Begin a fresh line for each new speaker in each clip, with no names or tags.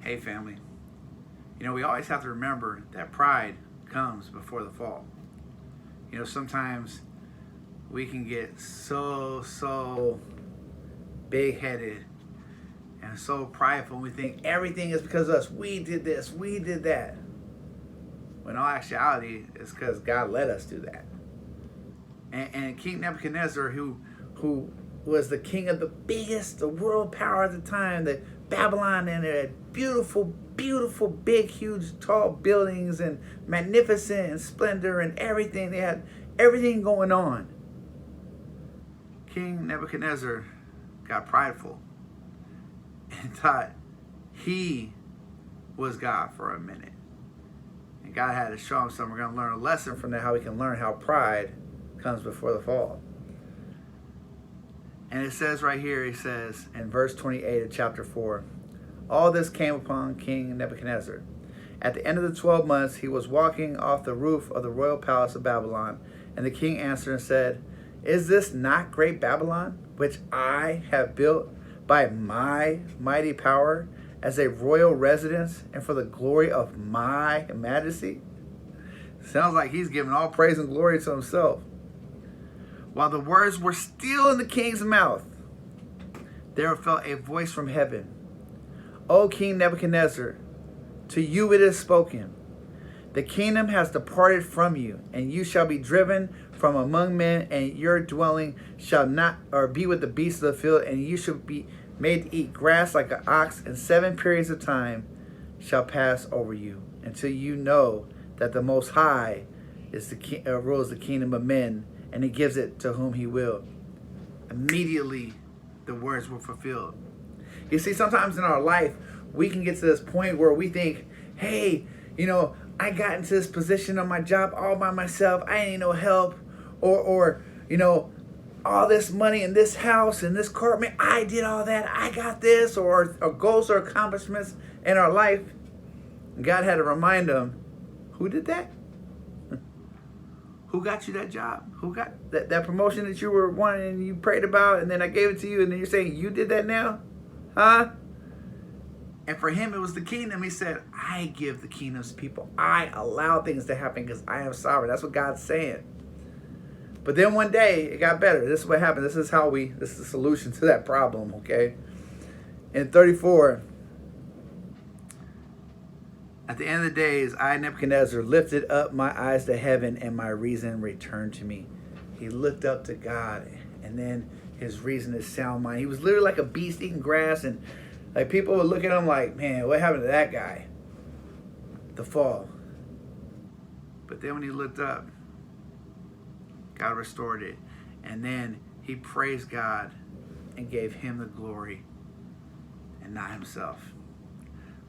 Hey family, we always have to remember that pride comes before the fall. Sometimes we can get so big-headed and so prideful. We think everything is because of us. We did this, we did that. When in all actuality, it's because God let us do that. And King Nebuchadnezzar, who was the king of the world power at the time, the Babylon, and it had beautiful, big, huge, tall buildings and magnificent and splendor and everything. They had everything going on. King Nebuchadnezzar got prideful and thought he was God for a minute. And God had to show him something. We're going to learn a lesson from that, how we can learn how pride comes before the fall. And it says right here, he says in verse 28 of chapter 4, all this came upon King Nebuchadnezzar. At the end of the 12 months, he was walking off the roof of the royal palace of Babylon. And the king answered and said, is this not great Babylon, which I have built by my mighty power as a royal residence and for the glory of my majesty? Sounds like he's giving all praise and glory to himself. While the words were still in the king's mouth, there fell a voice from heaven. O King Nebuchadnezzar, to you it is spoken. The kingdom has departed from you, and you shall be driven from among men, and your dwelling shall not or be with the beasts of the field, and you shall be made to eat grass like an ox, and 7 periods of time shall pass over you, until you know that the Most High is rules the kingdom of men, and he gives it to whom he will. Immediately, the words were fulfilled. You see, sometimes in our life, we can get to this point where we think, hey, I got into this position on my job all by myself. I ain't no help. Or all this money in this house and this car, man, I did all that. I got this. Or goals or accomplishments in our life. God had to remind them, who did that? Who got you that job? Who got that promotion that you were wanting and you prayed about, and then I gave it to you, and then you're saying you did that now? Huh? And for him, it was the kingdom. He said, I give the kingdoms to people. I allow things to happen because I am sovereign. That's what God's saying. But then one day, it got better. This is what happened. This is the solution to that problem, okay? In 34, at the end of the days, I, Nebuchadnezzar, lifted up my eyes to heaven, and my reason returned to me. He looked up to God, and then his reason, his sound mind. He was literally like a beast eating grass, and like people would look at him like, man, what happened to that guy? The fall. But then when he looked up, God restored it. And then he praised God and gave him the glory and not himself.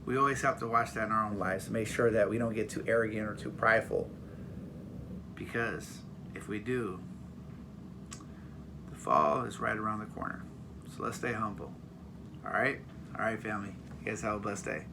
We always have to watch that in our own lives to make sure that we don't get too arrogant or too prideful. Because if we do, the fall is right around the corner. So let's stay humble. All right? All right, family. You guys have a blessed day.